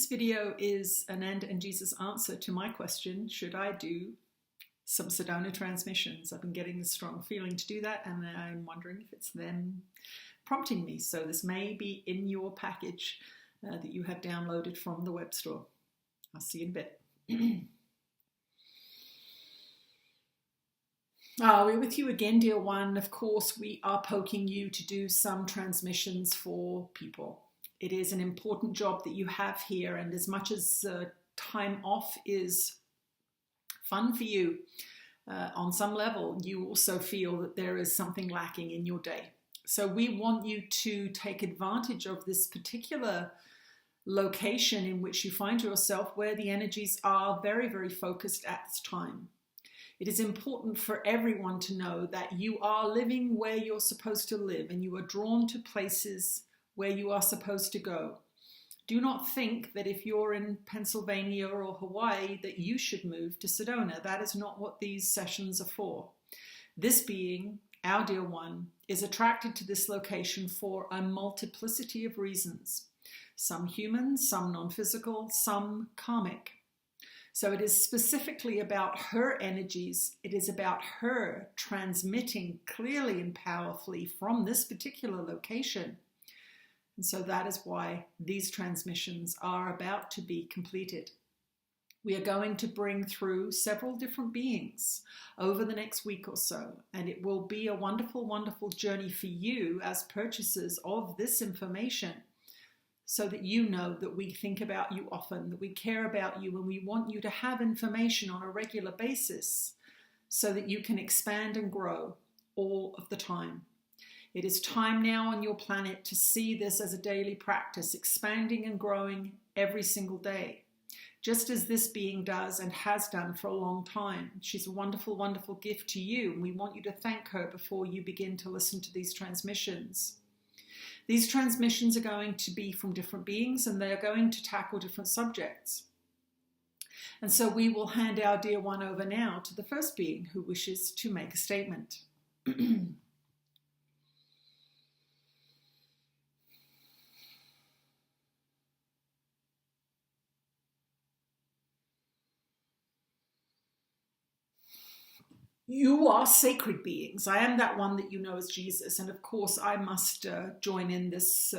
This video is an and Jesus answer to my question, should I do some Sedona transmissions? I've been getting a strong feeling to do that, and I'm wondering if it's them prompting me. So this may be in your package that you have downloaded from the web store. I'll see you in a bit. We're with you again, dear one. Of course, we are poking you to do some transmissions for people. It is an important job that you have here, and as much as time off is fun for you, on some level, you also feel that there is something lacking in your day. So we want you to take advantage of this particular location in which you find yourself, where the energies are very, very focused at this time. It is important for everyone to know that you are living where you're supposed to live, and you are drawn to places where you are supposed to go. Do not think that if you're in Pennsylvania or Hawaii that you should move to Sedona. That is not what these sessions are for. This being, our dear one, is attracted to this location for a multiplicity of reasons. Some human, some non-physical, some karmic. So it is specifically about her energies. It is about her transmitting clearly and powerfully from this particular location. And so that is why these transmissions are about to be completed. We are going to bring through several different beings over the next week or so, and it will be a wonderful, wonderful journey for you as purchasers of this information, so that you know that we think about you often, that we care about you, and we want you to have information on a regular basis so that you can expand and grow all of the time. It is time now on your planet to see this as a daily practice, expanding and growing every single day, just as this being does and has done for a long time. She's a wonderful, wonderful gift to you, and we want you to thank her before you begin to listen to these transmissions. These transmissions are going to be from different beings, and they are going to tackle different subjects. And so we will hand our dear one over now to the first being who wishes to make a statement. You are sacred beings. I am that one that you know as Jesus. And of course, I must join in this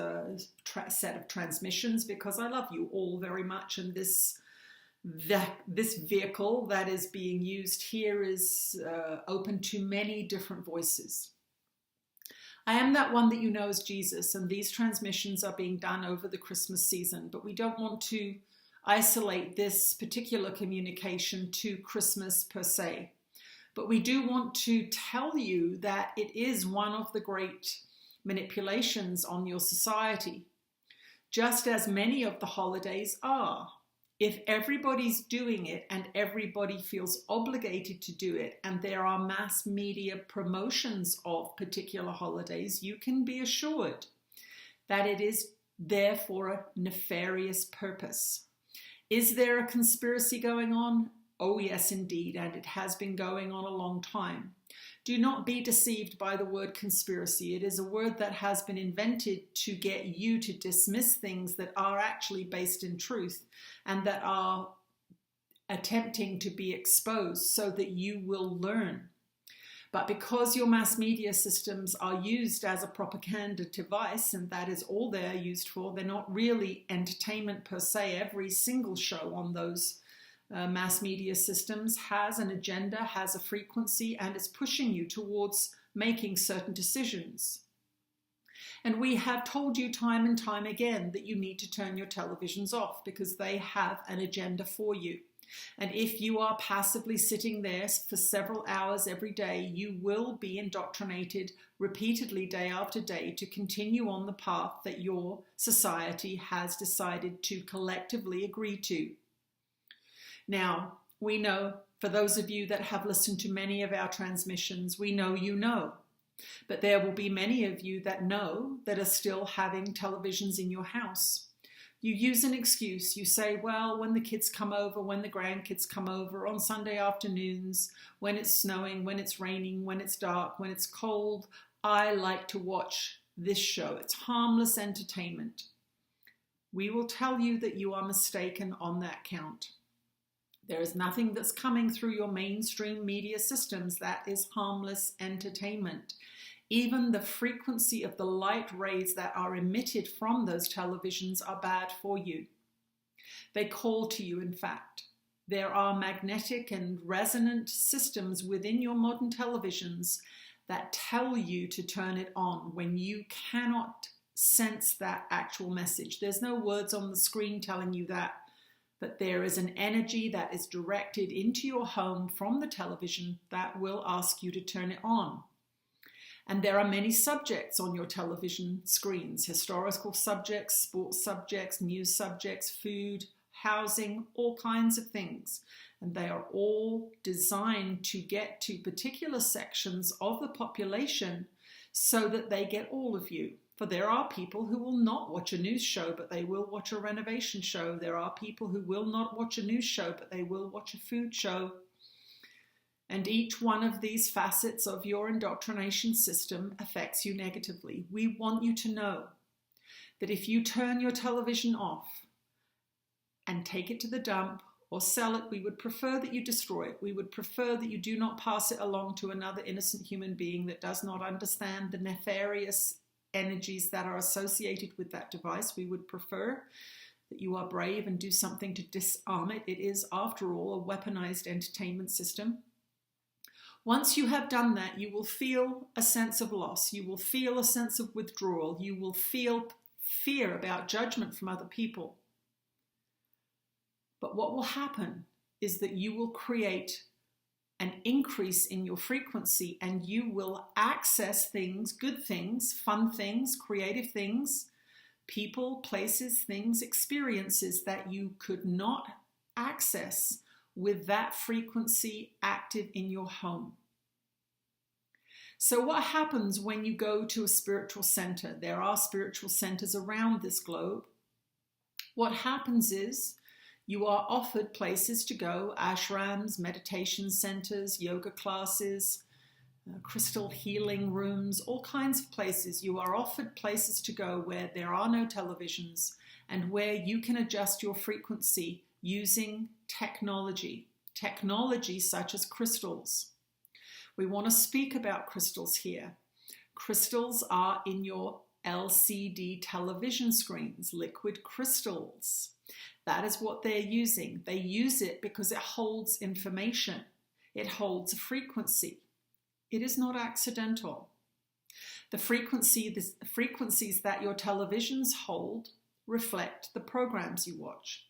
set of transmissions because I love you all very much. And this vehicle that is being used here is open to many different voices. I am that one that you know as Jesus. And these transmissions are being done over the Christmas season. But we don't want to isolate this particular communication to Christmas per se. But we do want to tell you that it is one of the great manipulations on your society, just as many of the holidays are. If everybody's doing it and everybody feels obligated to do it, and there are mass media promotions of particular holidays, you can be assured that it is there for a nefarious purpose. Is there a conspiracy going on? Oh yes, indeed, and it has been going on a long time. Do not be deceived by the word conspiracy. It is a word that has been invented to get you to dismiss things that are actually based in truth and that are attempting to be exposed so that you will learn. But because your mass media systems are used as a propaganda device, and that is all they're used for, they're not really entertainment per se. Every single show on those mass media systems has an agenda, has a frequency, and is pushing you towards making certain decisions. And we have told you time and time again that you need to turn your televisions off because they have an agenda for you. And if you are passively sitting there for several hours every day, you will be indoctrinated repeatedly day after day to continue on the path that your society has decided to collectively agree to. Now, we know, for those of you that have listened to many of our transmissions, we know you know. But there will be many of you that know that are still having televisions in your house. You use an excuse. You say, well, when the kids come over, when the grandkids come over, on Sunday afternoons, when it's snowing, when it's raining, when it's dark, when it's cold, I like to watch this show. It's harmless entertainment. We will tell you that you are mistaken on that count. There is nothing that's coming through your mainstream media systems that is harmless entertainment. Even the frequency of the light rays that are emitted from those televisions are bad for you. They call to you, in fact. There are magnetic and resonant systems within your modern televisions that tell you to turn it on when you cannot sense that actual message. There's no words on the screen telling you that, but there is an energy that is directed into your home from the television that will ask you to turn it on. And there are many subjects on your television screens: historical subjects, sports subjects, news subjects, food, housing, all kinds of things. And they are all designed to get to particular sections of the population so that they get all of you. For there are people who will not watch a news show, but they will watch a renovation show. There are people who will not watch a news show, but they will watch a food show. And each one of these facets of your indoctrination system affects you negatively. We want you to know that if you turn your television off and take it to the dump or sell it, we would prefer that you destroy it. We would prefer that you do not pass it along to another innocent human being that does not understand the nefarious energies that are associated with that device. We would prefer that you are brave and do something to disarm it. It is, after all, a weaponized entertainment system. Once you have done that, you will feel a sense of loss. You will feel a sense of withdrawal. You will feel fear about judgment from other people. But what will happen is that you will create an increase in your frequency, and you will access things, good things, fun things, creative things, people, places, things, experiences that you could not access with that frequency active in your home. So what happens when you go to a spiritual center? There are spiritual centers around this globe. What happens is you are offered places to go: ashrams, meditation centers, yoga classes, crystal healing rooms, all kinds of places. You are offered places to go where there are no televisions and where you can adjust your frequency using technology such as crystals. We want to speak about crystals here. Crystals are in your LCD television screens, liquid crystals. That is what they're using. They use it because it holds information. It holds a frequency. It is not accidental. The frequencies that your televisions hold reflect the programs you watch.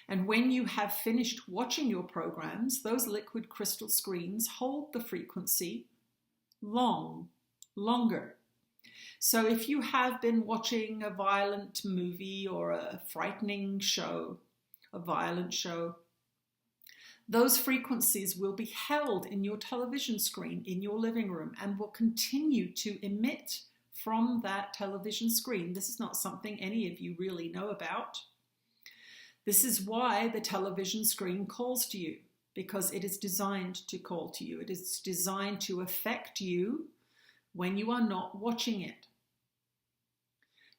And when you have finished watching your programs, those liquid crystal screens hold the frequency longer. So if you have been watching a violent movie or a frightening show, a violent show, those frequencies will be held in your television screen in your living room and will continue to emit from that television screen. This is not something any of you really know about. This is why the television screen calls to you, because it is designed to call to you. It is designed to affect you when you are not watching it.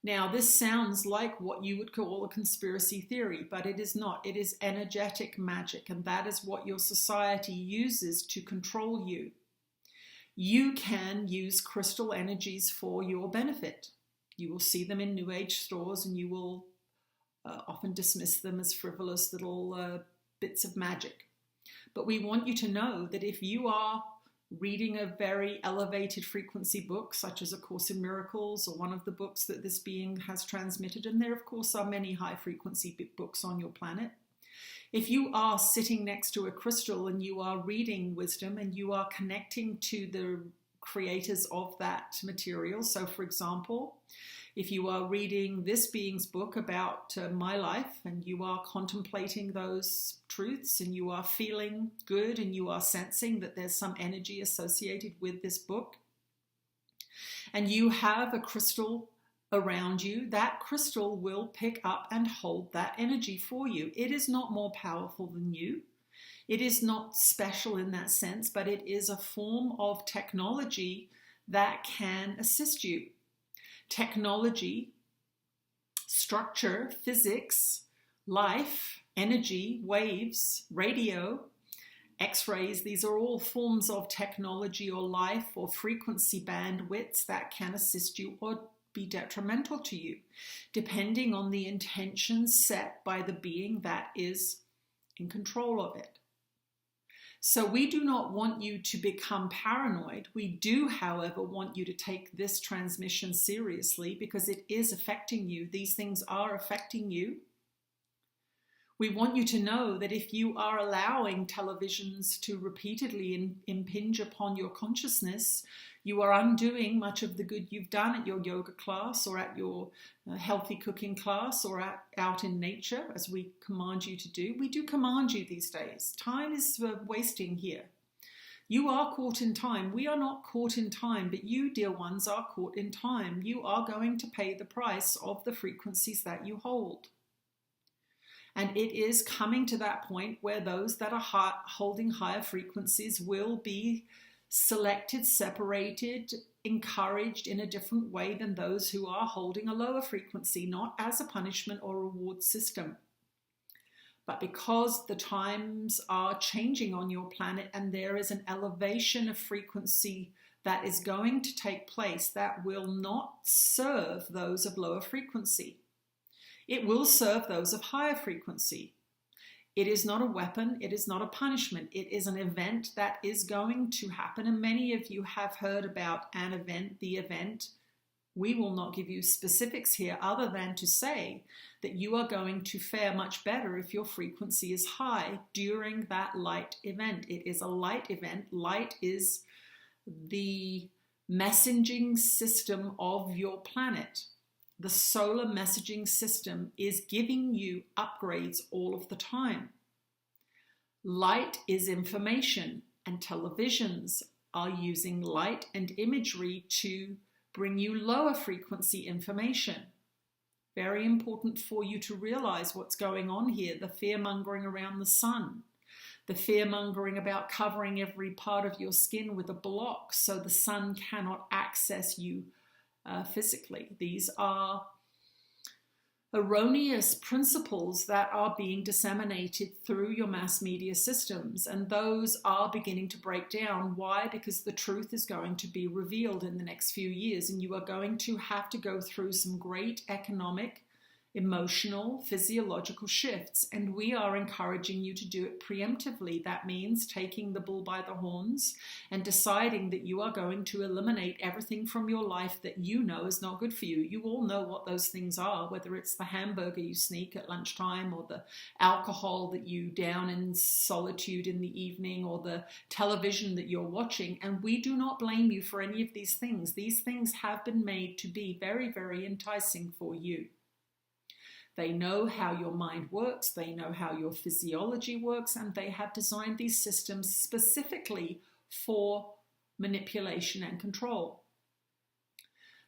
Now, this sounds like what you would call a conspiracy theory, but it is not. It is energetic magic, and that is what your society uses to control you. You can use crystal energies for your benefit. You will see them in New Age stores, and you will often dismiss them as frivolous little bits of magic. But we want you to know that if you are reading a very elevated frequency book, such as A Course in Miracles, or one of the books that this being has transmitted, and there of course are many high frequency books on your planet. If you are sitting next to a crystal and you are reading wisdom and you are connecting to the creators of that material, so for example, if you are reading this being's book about my life and you are contemplating those truths and you are feeling good and you are sensing that there's some energy associated with this book, and you have a crystal around you, that crystal will pick up and hold that energy for you. It is not more powerful than you. It is not special in that sense, but it is a form of technology that can assist you. Technology structure, physics, life, energy, waves, radio, X-rays. These are all forms of technology or life or frequency bandwidths that can assist you or be detrimental to you, depending on the intentions set by the being that is in control of it. So we do not want you to become paranoid. We do, however, want you to take this transmission seriously because it is affecting you. These things are affecting you. We want you to know that if you are allowing televisions to repeatedly impinge upon your consciousness, you are undoing much of the good you've done at your yoga class or at your healthy cooking class or out in nature, as we command you to do. We do command you these days. Time is wasting here. You are caught in time. We are not caught in time, but you, dear ones, are caught in time. You are going to pay the price of the frequencies that you hold. And it is coming to that point where those that are holding higher frequencies will be selected, separated, encouraged in a different way than those who are holding a lower frequency, not as a punishment or reward system, but because the times are changing on your planet and there is an elevation of frequency that is going to take place that will not serve those of lower frequency. It will serve those of higher frequency. It is not a weapon. It is not a punishment. It is an event that is going to happen. And many of you have heard about an event, the event. We will not give you specifics here other than to say that you are going to fare much better if your frequency is high during that light event. It is a light event. Light is the messaging system of your planet. The solar messaging system is giving you upgrades all of the time. Light is information, and televisions are using light and imagery to bring you lower frequency information. Very important for you to realize what's going on here. The fear-mongering around the sun. The fear-mongering about covering every part of your skin with a block so the sun cannot access you physically. These are erroneous principles that are being disseminated through your mass media systems, and those are beginning to break down. Why? Because the truth is going to be revealed in the next few years, and you are going to have to go through some great economic, emotional, physiological shifts, and we are encouraging you to do it preemptively. That means taking the bull by the horns and deciding that you are going to eliminate everything from your life that you know is not good for you. You all know what those things are, whether it's the hamburger you sneak at lunchtime or the alcohol that you down in solitude in the evening or the television that you're watching, and we do not blame you for any of these things. These things have been made to be very, very enticing for you. They know how your mind works, they know how your physiology works, and they have designed these systems specifically for manipulation and control.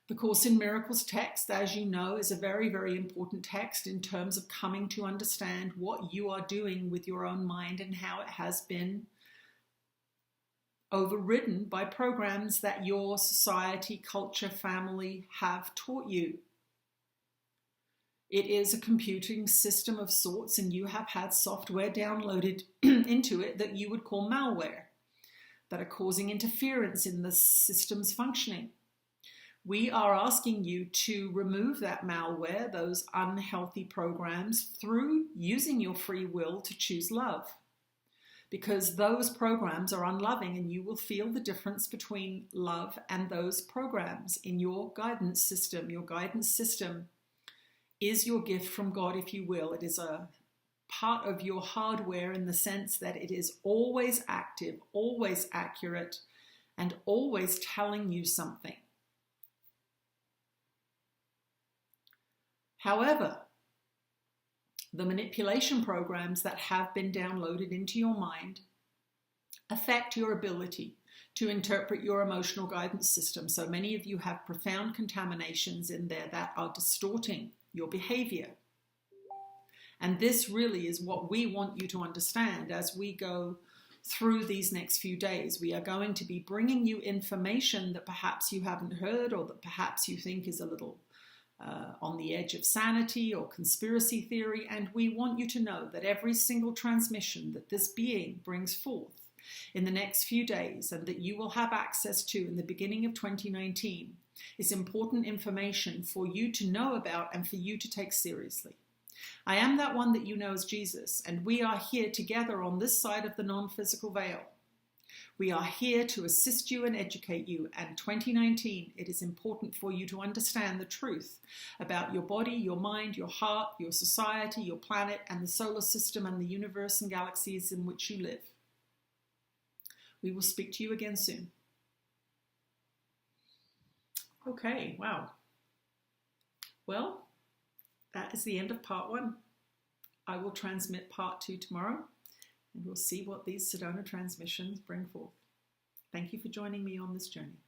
The Course in Miracles text, as you know, is a very, very important text in terms of coming to understand what you are doing with your own mind and how it has been overridden by programs that your society, culture, family have taught you. It is a computing system of sorts, and you have had software downloaded into it that you would call malware, that are causing interference in the system's functioning. We are asking you to remove that malware, those unhealthy programs, through using your free will to choose love. Because those programs are unloving, and you will feel the difference between love and those programs in your guidance system. Your guidance system is your gift from God, if you will. It is a part of your hardware in the sense that it is always active, always accurate, and always telling you something. However, the manipulation programs that have been downloaded into your mind affect your ability to interpret your emotional guidance system. So many of you have profound contaminations in there that are distorting your behavior. And this really is what we want you to understand as we go through these next few days. We are going to be bringing you information that perhaps you haven't heard or that perhaps you think is a little on the edge of sanity or conspiracy theory, and we want you to know that every single transmission that this being brings forth in the next few days and that you will have access to in the beginning of 2019 is important information for you to know about and for you to take seriously. I am that one that you know as Jesus, and we are here together on this side of the non-physical veil. We are here to assist you and educate you, and 2019, it is important for you to understand the truth about your body, your mind, your heart, your society, your planet, and the solar system and the universe and galaxies in which you live. We will speak to you again soon. Okay, wow. Well, that is the end of part 1. I will transmit part 2 tomorrow, and we'll see what these Sedona transmissions bring forth. Thank you for joining me on this journey.